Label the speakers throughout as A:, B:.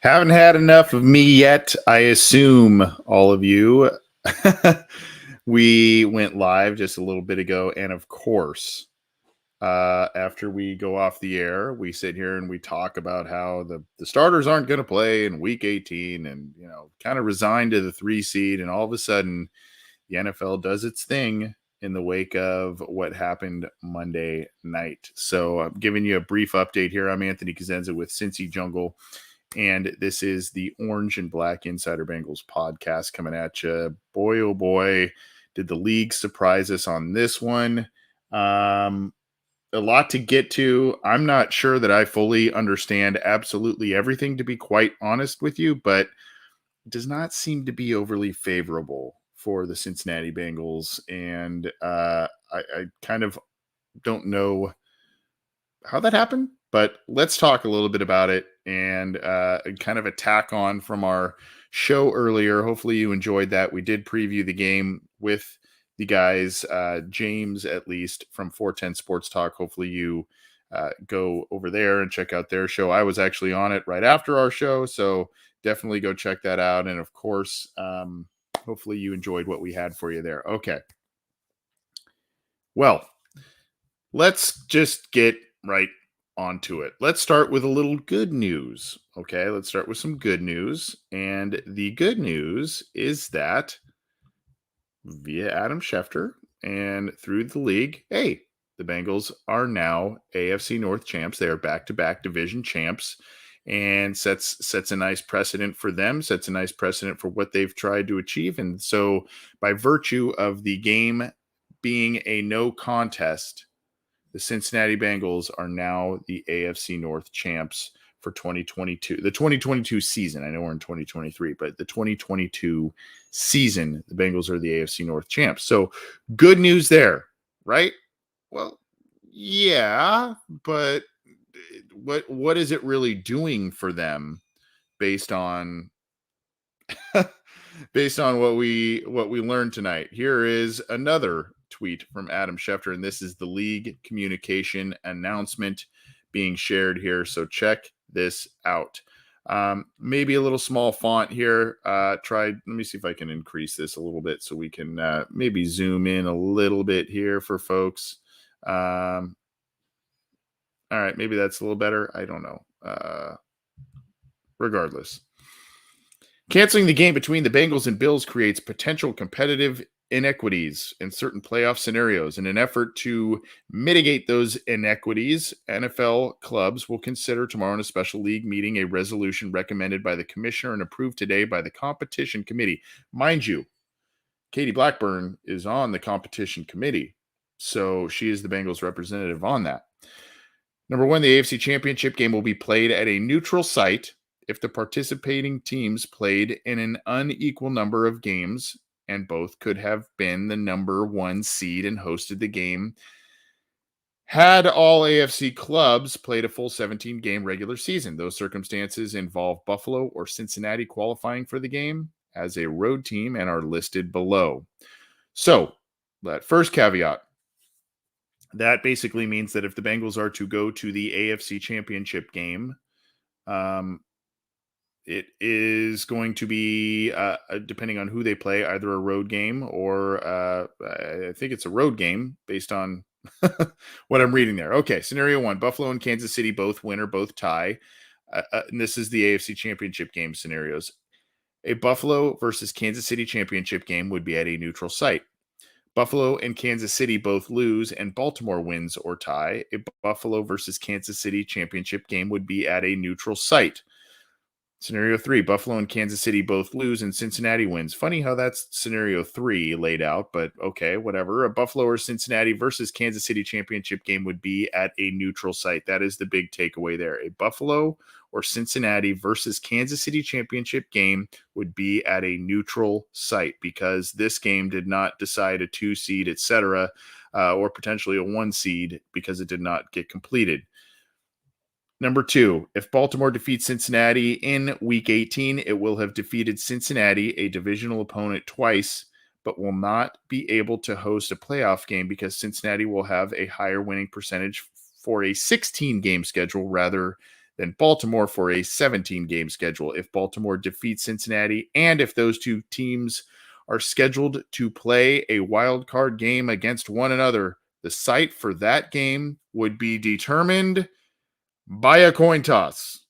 A: Haven't had enough of me yet, I assume, all of you. We went live just a little bit ago, and of course, after we go off the air, we sit here and we talk about how the starters aren't going to play in week 18 and, kind of resign to the 3 seed. And all of a sudden, the NFL does its thing in the wake of what happened Monday night. So I'm giving you a brief update here. I'm Anthony Cosenza with Cincy Jungle, and this is the Orange and Black Insider Bengals podcast coming at you. Boy, oh boy, did the league surprise us on this one. A lot to get to. I'm not sure that I fully understand absolutely everything, to be quite honest with you, but it does not seem to be overly favorable for the Cincinnati Bengals. And I kind of don't know how that happened, but let's talk a little bit about it and kind of a tack on from our show earlier. Hopefully you enjoyed that. We did preview the game with the guys, James, at least, from 410 Sports Talk. Hopefully you go over there and check out their show. I was actually on it right after our show, so definitely go check that out. And of course, hopefully you enjoyed what we had for you there. Okay. Well, let's just get right onto it. Let's start with a little good news. Okay, let's start with some good news. And the good news is that via Adam Schefter and through the league, hey, the Bengals are now AFC North champs. They are back-to-back division champs, and sets a nice precedent for them, sets a nice precedent for what they've tried to achieve. And so by virtue of the game being a no contest, the Cincinnati Bengals are now the AFC North champs for 2022. The 2022 season. I know we're in 2023, but the 2022 season, the Bengals are the AFC North champs. So good news there, right? Well, yeah, but what is it really doing for them based on based on what we learned tonight? Here is another tweet from Adam Schefter, and this is the league communication announcement being shared here. So check this out. Maybe a little small font here. Let me see if I can increase this a little bit so we can maybe zoom in a little bit here for folks. All right, maybe that's a little better. I don't know. Regardless. Canceling the game between the Bengals and Bills creates potential competitive inequities in certain playoff scenarios. In an effort to mitigate those inequities, NFL clubs will consider tomorrow in a special league meeting a resolution recommended by the commissioner and approved today by the competition committee. Mind you, Katie Blackburn is on the competition committee, so she is the Bengals representative on that. Number one, the AFC Championship game will be played at a neutral site if the participating teams played in an unequal number of games, and both could have been the number 1 seed and hosted the game. Had all AFC clubs played a full 17-game regular season, those circumstances involve Buffalo or Cincinnati qualifying for the game as a road team and are listed below. So, that first caveat, that basically means that if the Bengals are to go to the AFC Championship game, it is going to be, depending on who they play, either a road game or I think it's a road game based on what I'm reading there. Okay, scenario 1, Buffalo and Kansas City both win or both tie. And this is the AFC Championship game scenarios. A Buffalo versus Kansas City championship game would be at a neutral site. Buffalo and Kansas City both lose and Baltimore wins or tie. A Buffalo versus Kansas City championship game would be at a neutral site. Scenario 3, Buffalo and Kansas City both lose and Cincinnati wins. Funny how that's scenario 3 laid out, but okay, whatever. A Buffalo or Cincinnati versus Kansas City championship game would be at a neutral site. That is the big takeaway there. A Buffalo or Cincinnati versus Kansas City championship game would be at a neutral site because this game did not decide a 2 seed, etc., or potentially a 1 seed because it did not get completed. Number 2, if Baltimore defeats Cincinnati in Week 18, it will have defeated Cincinnati, a divisional opponent, twice, but will not be able to host a playoff game because Cincinnati will have a higher winning percentage for a 16-game schedule rather than Baltimore for a 17-game schedule. If Baltimore defeats Cincinnati, and if those two teams are scheduled to play a wild card game against one another, the site for that game would be determined by a coin toss.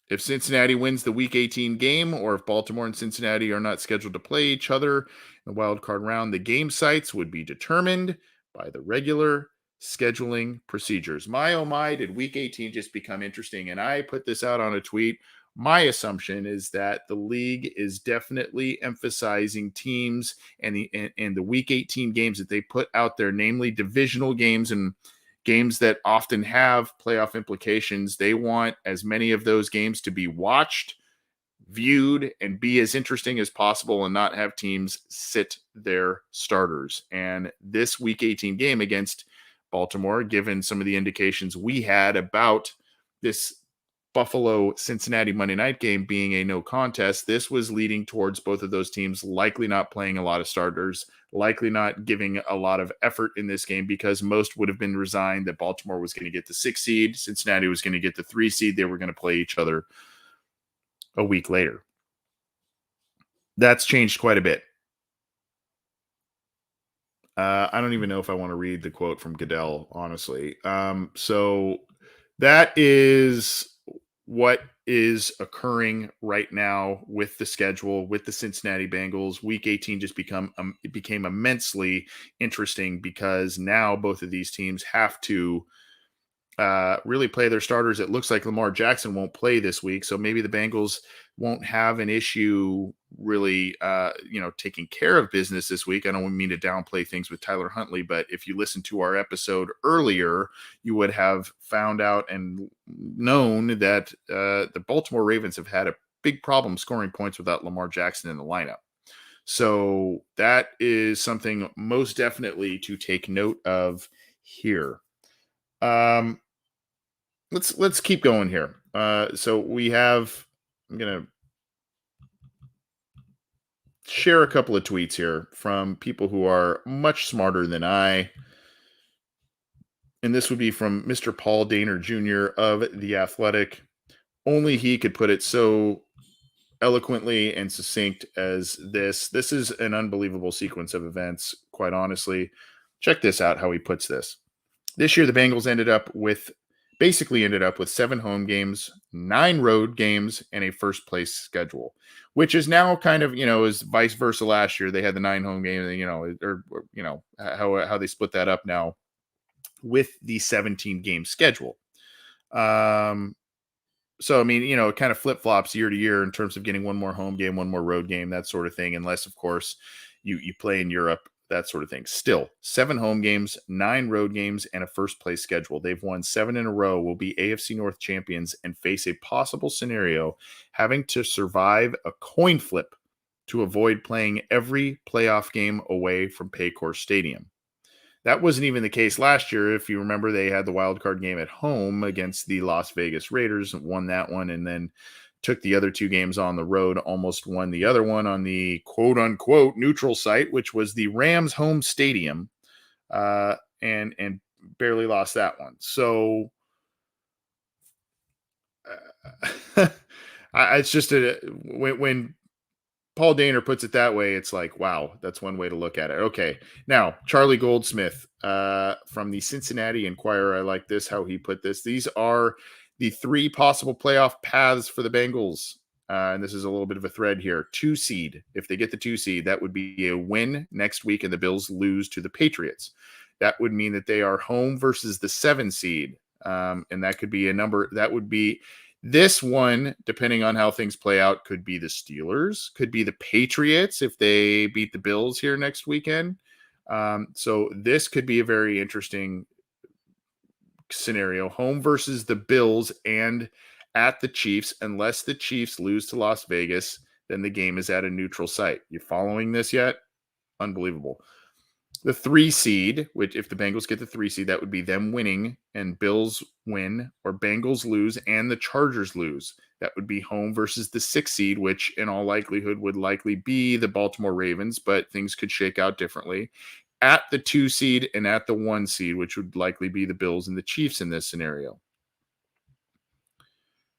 A: If Cincinnati wins the Week 18 game, or if Baltimore and Cincinnati are not scheduled to play each other in the wild card round, the game sites would be determined by the regular scheduling procedures. My oh my, did Week 18 just become interesting? And I put this out on a tweet. My assumption is that the league is definitely emphasizing teams and the Week 18 games that they put out there, namely divisional games and games that often have playoff implications. They want as many of those games to be watched, viewed, and be as interesting as possible and not have teams sit their starters. And this Week 18 game against Baltimore, given some of the indications we had about this Buffalo-Cincinnati Monday night game being a no contest, this was leading towards both of those teams likely not playing a lot of starters, likely not giving a lot of effort in this game, because most would have been resigned that Baltimore was going to get the 6 seed, Cincinnati was going to get the 3 seed. They were going to play each other a week later. That's changed quite a bit. I don't even know if I want to read the quote from Goodell, honestly. So that is what is occurring right now with the schedule, with the Cincinnati Bengals. Week 18 just it became immensely interesting because now both of these teams have to really play their starters. It looks like Lamar Jackson won't play this week, so maybe the Bengals won't have an issue really, taking care of business this week. I don't mean to downplay things with Tyler Huntley, but if you listen to our episode earlier, you would have found out and known that the Baltimore Ravens have had a big problem scoring points without Lamar Jackson in the lineup. So that is something most definitely to take note of here. Let's keep going here. So we have, I'm going to share a couple of tweets here from people who are much smarter than I. And this would be from Mr. Paul Daner Jr. of The Athletic. Only he could put it so eloquently and succinct as this. This is an unbelievable sequence of events, quite honestly. Check this out, how he puts this. This year, the Bengals ended up with 7 home games, 9 road games, and a first place schedule, which is now kind of, is vice versa. Last year, they had the 9 home games, how they split that up now with the 17 game schedule. So, it kind of flip flops year to year in terms of getting one more home game, one more road game, that sort of thing, unless, of course, you play in Europe, that sort of thing. Still, 7 home games, 9 road games, and a first place schedule. They've won 7 in a row, will be AFC North champions, and face a possible scenario having to survive a coin flip to avoid playing every playoff game away from Paycor Stadium. That wasn't even the case last year. If you remember, they had the wild card game at home against the Las Vegas Raiders, won that one, and then took the other 2 games on the road, almost won the other one on the quote-unquote neutral site, which was the Rams' home stadium, and barely lost that one. So it's just when Paul Daner puts it that way, it's like, wow, that's one way to look at it. Okay, now Charlie Goldsmith from the Cincinnati Enquirer. I like this, how he put this. These are the 3 possible playoff paths for the Bengals. And this is a little bit of a thread here. 2 seed. If they get the 2 seed, that would be a win next week and the Bills lose to the Patriots. That would mean that they are home versus the 7 seed. And that could be a number. That would be this one, depending on how things play out, could be the Steelers, could be the Patriots if they beat the Bills here next weekend. So this could be a very interesting scenario. Home versus the Bills and at the Chiefs. Unless the Chiefs lose to Las Vegas, then the game is at a neutral site. You following this yet? Unbelievable. The 3 seed, which if the Bengals get the 3 seed, that would be them winning and Bills win, or Bengals lose and the Chargers lose. That would be home versus the 6 seed, which in all likelihood would likely be the Baltimore Ravens, but things could shake out differently. At the 2 seed and at the 1 seed, which would likely be the Bills and the Chiefs in this scenario.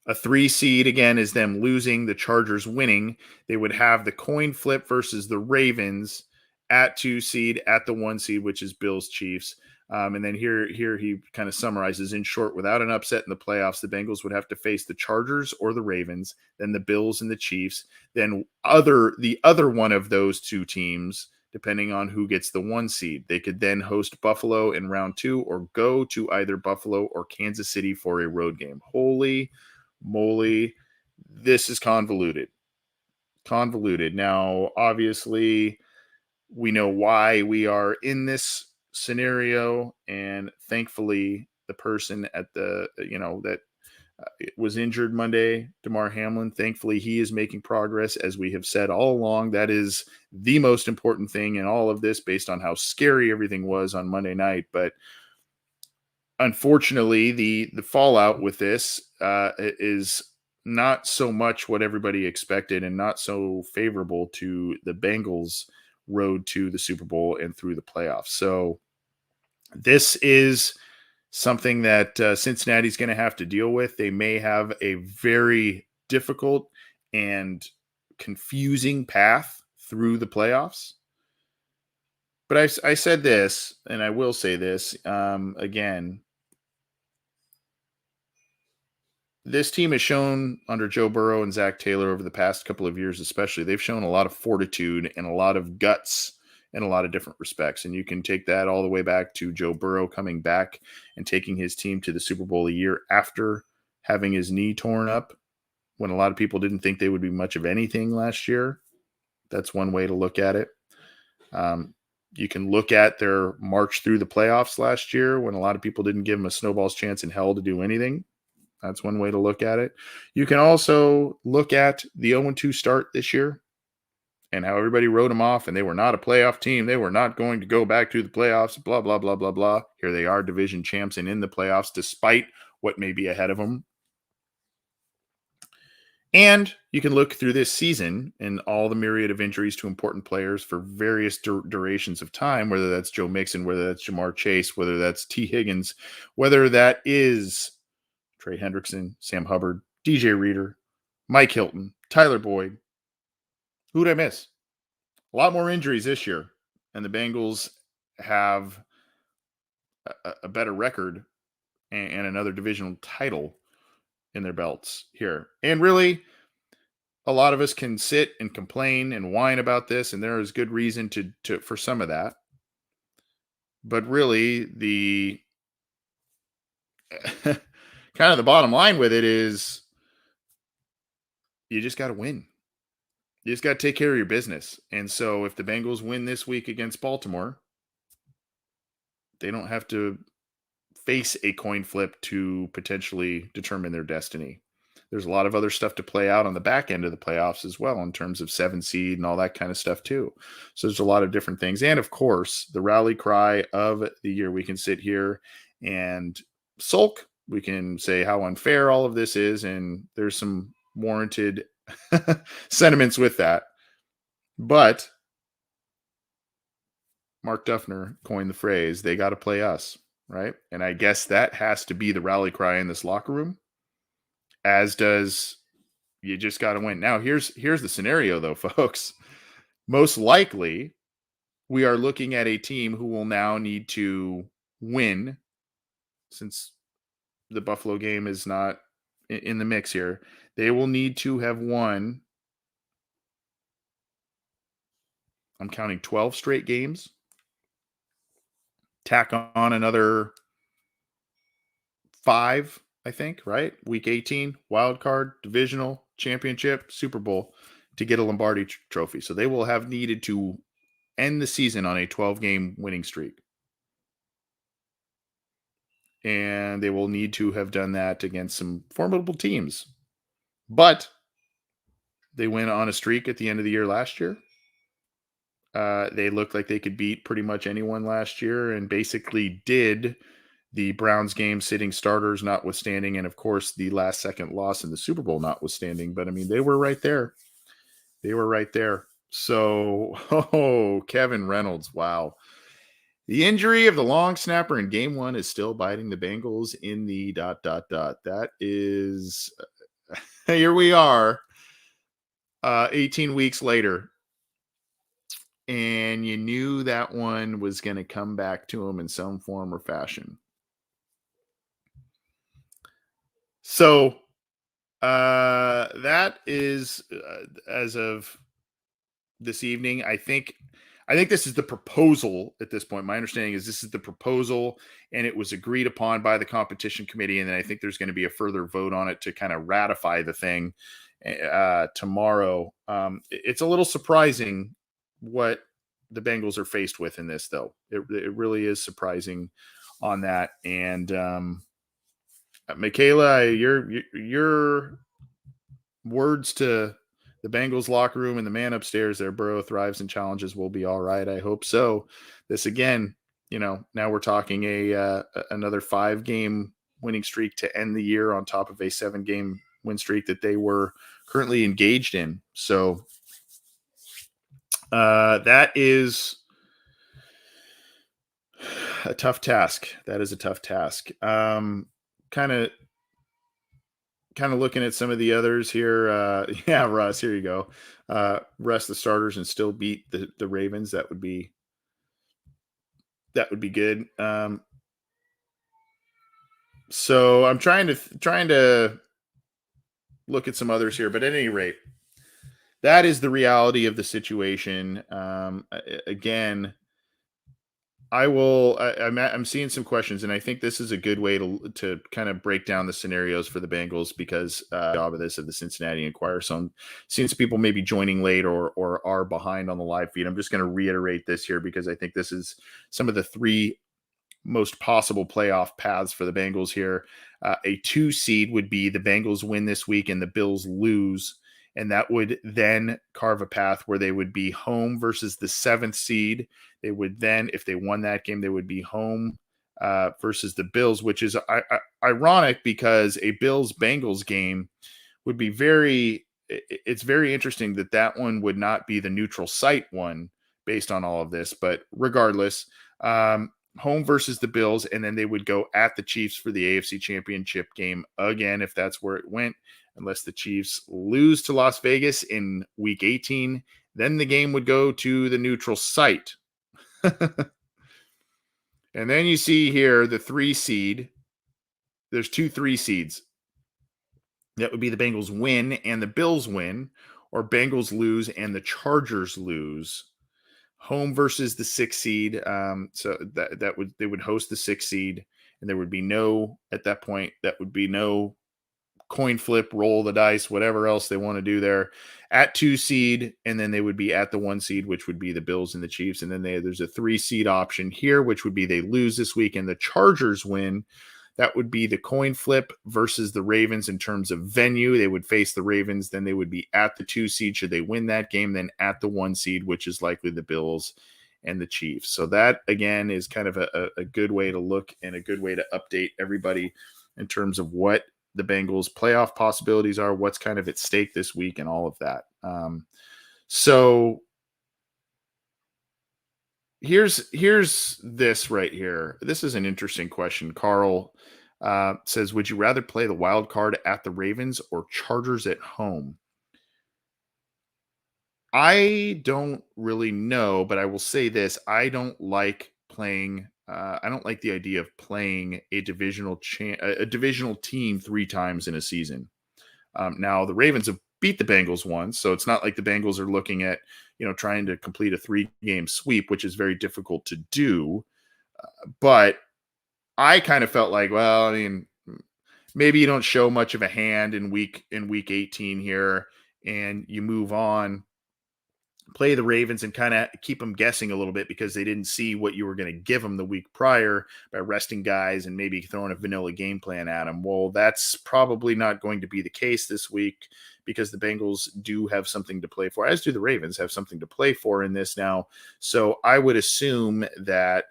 A: A 3 seed again is them losing, the Chargers winning. They would have the coin flip versus the Ravens at 2 seed, at the 1 seed, which is Bills Chiefs. And then here he kind of summarizes in short: without an upset in the playoffs, the Bengals would have to face the Chargers or the Ravens, then the Bills and the Chiefs, then the other one of those two teams, depending on who gets the 1 seed. They could then host Buffalo in round 2 or go to either Buffalo or Kansas City for a road game. Holy moly, this is convoluted. Now, obviously, we know why we are in this scenario, and thankfully the person at the that was injured Monday, Damar Hamlin, thankfully he is making progress. As we have said all along, that is the most important thing in all of this, based on how scary everything was on Monday night. But unfortunately, the fallout with this is not so much what everybody expected, and not so favorable to the Bengals' road to the Super Bowl and through the playoffs. So this is something that Cincinnati's going to have to deal with. They may have a very difficult and confusing path through the playoffs. But I said this, and I will say this again. This team has shown under Joe Burrow and Zach Taylor over the past couple of years, especially, they've shown a lot of fortitude and a lot of guts in a lot of different respects. And you can take that all the way back to Joe Burrow coming back and taking his team to the Super Bowl a year after having his knee torn up, when a lot of people didn't think they would be much of anything last year. That's one way to look at it. You can look at their march through the playoffs last year, when a lot of people didn't give them a snowball's chance in hell to do anything. That's one way to look at it. You can also look at the 0-2 start this year and how everybody wrote them off, and they were not a playoff team. They were not going to go back to the playoffs, blah, blah, blah, blah, blah. Here they are, division champs and in the playoffs, despite what may be ahead of them. And you can look through this season and all the myriad of injuries to important players for various durations of time, whether that's Joe Mixon, whether that's Jamar Chase, whether that's T. Higgins, whether that is Trey Hendrickson, Sam Hubbard, DJ Reader, Mike Hilton, Tyler Boyd. Who'd I miss? A lot more injuries this year, and the Bengals have a better record and another divisional title in their belts here. And really, a lot of us can sit and complain and whine about this, and there is good reason to for some of that. But really, the kind of the bottom line with it is, you just got to win. You just got to take care of your business. And so if the Bengals win this week against Baltimore, they don't have to face a coin flip to potentially determine their destiny. There's a lot of other stuff to play out on the back end of the playoffs as well, in terms of 7 seed and all that kind of stuff too. So there's a lot of different things. And of course, the rally cry of the year, we can sit here and sulk. We can say how unfair all of this is, and there's some warranted sentiments with that. But Mark Duffner coined the phrase, they got to play us, right? And I guess that has to be the rally cry in this locker room, as does, you just got to win. Now, here's the scenario, though, folks. Most likely, we are looking at a team who will now need to win, since the Buffalo game is not in the mix here. They will need to have won, I'm counting 12 straight games, tack on another 5, I think, right? Week 18, wild card, divisional, championship, Super Bowl, to get a Lombardi trophy. So they will have needed to end the season on a 12-game winning streak. And they will need to have done that against some formidable teams. But they went on a streak at the end of the year last year. They looked like they could beat pretty much anyone last year, and basically did, the Browns game sitting starters notwithstanding, and of course the last second loss in the Super Bowl notwithstanding. But I mean, they were right there. They were right there. So, Kevin Reynolds, wow. The injury of the long snapper in game 1 is still biting the Bengals in the ... That is here we are, 18 weeks later, and you knew that one was going to come back to him in some form or fashion. So that is as of this evening. I think this is the proposal at this point. My understanding is this is the proposal, and it was agreed upon by the competition committee. And then I think there's going to be a further vote on it to kind of ratify the thing tomorrow. It's a little surprising what the Bengals are faced with in this, though. It really is surprising on that. And Michaela, your words to the Bengals locker room and the man upstairs there, Burrow thrives and challenges will be all right. I hope so. This again, now we're talking another 5-game winning streak to end the year on top of a 7-game win streak that they were currently engaged in. So that is a tough task. That is a tough task. Kind of looking at some of the others here. Yeah, Russ, here you go. Rest the starters and still beat the Ravens. That would be good. So I'm trying to look at some others here, but at any rate, that is the reality of the situation. Again, I'm seeing some questions, and I think this is a good way to kind of break down the scenarios for the Bengals because job of the Cincinnati Enquirer. So I'm seeing some people maybe joining late or are behind on the live feed. I'm just going to reiterate this here because I think this is some of the 3 most possible playoff paths for the Bengals here. A 2 seed would be the Bengals win this week and the Bills lose. And that would then carve a path where they would be home versus the 7th seed. They would then, if they won that game, they would be home versus the Bills, which is ironic because a Bills-Bengals game would be it's very interesting that one would not be the neutral site one based on all of this. But regardless, home versus the Bills, and then they would go at the Chiefs for the AFC Championship game again, if that's where it went. Unless the Chiefs lose to Las Vegas in week 18, then the game would go to the neutral site. And then you see here the 3 seed. There's 2 3 seeds. That would be the Bengals win and the Bills win, or Bengals lose and the Chargers lose. Home versus the 6 seed. So they would host the 6 seed, and there would be no, at that point, that would be no coin flip, roll the dice, whatever else they want to do there at 2 seed. And then they would be at the 1 seed, which would be the Bills and the Chiefs. And then there's a 3 seed option here, which would be they lose this week and the Chargers win. That would be the coin flip versus the Ravens in terms of venue. They would face the Ravens. Then they would be at the 2 seed should they win that game, then at the 1 seed, which is likely the Bills and the Chiefs. So that, again, is kind of a good way to look and a good way to update everybody in terms of what the Bengals playoff possibilities are, what's kind of at stake this week and all of that. So here's this right here. This is an interesting question. Carl says, would you rather play the wild card at the Ravens or Chargers at home? I don't really know, but I will say this. I don't like the idea of playing a divisional team 3 times in a season. Now the Ravens have beat the Bengals once, so it's not like the Bengals are looking at trying to complete a 3-game sweep, which is very difficult to do. But I kind of felt like, well, I mean, maybe you don't show much of a hand in week 18 here, and you move on. Play the Ravens and kind of keep them guessing a little bit because they didn't see what you were going to give them the week prior by resting guys and maybe throwing a vanilla game plan at them. Well, that's probably not going to be the case this week because the Bengals do have something to play for, as do the Ravens have something to play for in this now. So I would assume that,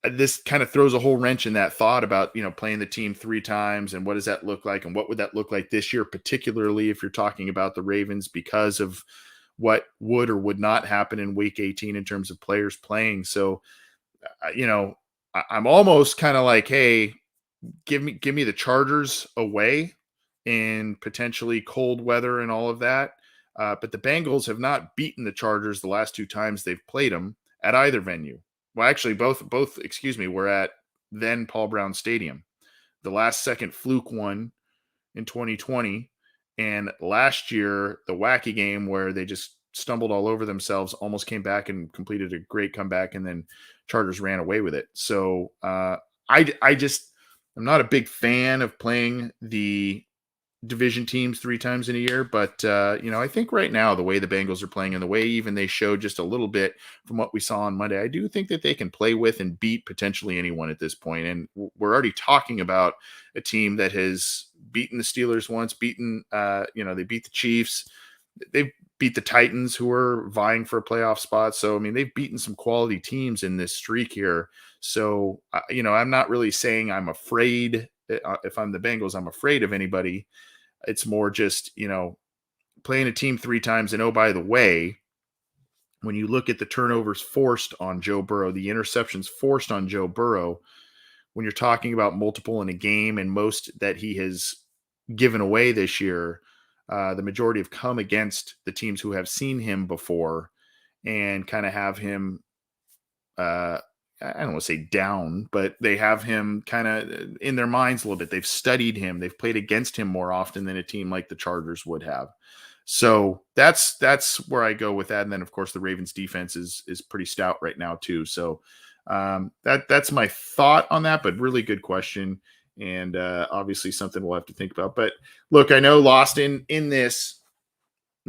A: this kind of throws a whole wrench in that thought about, playing the team 3 times and what does that look like and what would that look like this year, particularly if you're talking about the Ravens because of what would or would not happen in week 18 in terms of players playing. So, I'm almost kind of like, hey, give me the Chargers away in potentially cold weather and all of that. But the Bengals have not beaten the Chargers the last 2 times they've played them at either venue. Well, actually, both excuse me, were at then Paul Brown Stadium. The last second fluke one in 2020, and last year the wacky game where they just stumbled all over themselves, almost came back and completed a great comeback, and then Chargers ran away with it. So I just I'm not a big fan of playing the division teams 3 times in a year, but I think right now the way the Bengals are playing and the way even they showed just a little bit from what we saw on Monday, I do think that they can play with and beat potentially anyone at this point. And we're already talking about a team that has beaten the Steelers once, they beat the Chiefs, they've beat the Titans, who are vying for a playoff spot. So I mean, they've beaten some quality teams in this streak here. So I'm not really saying I'm afraid. If I'm the Bengals, I'm afraid of anybody. It's more just, playing a team 3 times. And oh, by the way, when you look at the turnovers forced on Joe Burrow, the interceptions forced on Joe Burrow, when you're talking about multiple in a game and most that he has given away this year, the majority have come against the teams who have seen him before and kind of have him, I don't want to say down, but they have him kind of in their minds a little bit. They've studied him. They've played against him more often than a team like the Chargers would have. So that's where I go with that. And then of course the Ravens defense is pretty stout right now too. So that's my thought on that, but really good question. And obviously something we'll have to think about. But look, I know lost in this,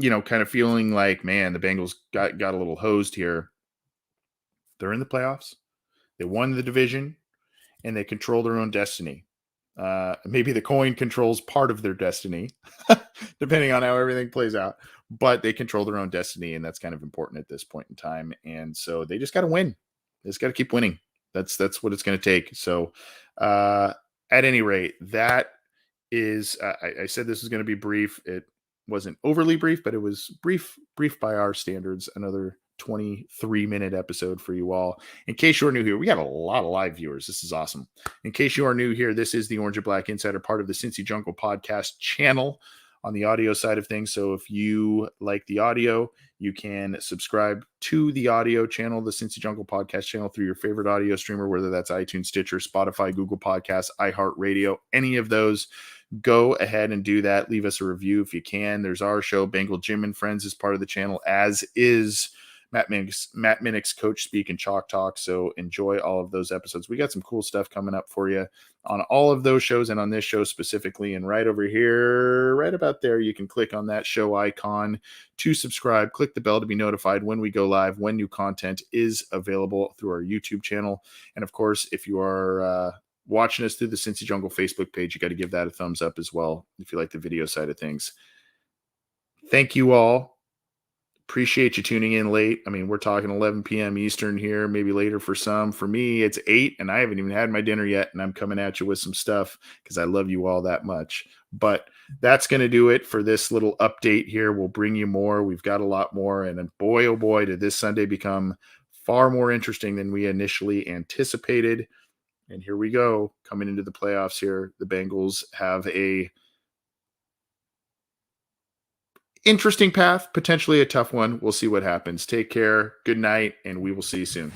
A: kind of feeling like, man, the Bengals got a little hosed here. They're in the playoffs. They won the division, and they control their own destiny. Maybe the coin controls part of their destiny, depending on how everything plays out. But they control their own destiny, and that's kind of important at this point in time. And so they just got to win. They just got to keep winning. That's what it's going to take. So at any rate, that is I said this was going to be brief. It wasn't overly brief, but it was brief by our standards. Another 23-minute episode for you all. In case you're new here, we got a lot of live viewers. This is awesome. In case you are new here, this is the Orange and Black Insider, part of the Cincy Jungle podcast channel on the audio side of things. So if you like the audio, you can subscribe to the audio channel, the Cincy Jungle podcast channel, through your favorite audio streamer, whether that's iTunes, Stitcher, Spotify, Google Podcasts, iHeartRadio, any of those. Go ahead and do that. Leave us a review if you can. There's our show, Bengal Jim and Friends, is part of the channel, as is Matt Minnick's Coach Speak and Chalk Talk. So enjoy all of those episodes. We got some cool stuff coming up for you on all of those shows and on this show specifically. And right over here, right about there, you can click on that show icon to subscribe. Click the bell to be notified when we go live, when new content is available through our YouTube channel. And of course, if you are watching us through the Cincy Jungle Facebook page, you got to give that a thumbs up as well if you like the video side of things. Thank you all. Appreciate you tuning in late. I mean, we're talking 11 p.m. Eastern here, maybe later for some. For me, it's 8, and I haven't even had my dinner yet, and I'm coming at you with some stuff because I love you all that much. But that's going to do it for this little update here. We'll bring you more. We've got a lot more, and boy, oh boy, did this Sunday become far more interesting than we initially anticipated. And here we go, coming into the playoffs here. The Bengals have a interesting path, potentially a tough one. We'll see what happens. Take care. Good night, and we will see you soon.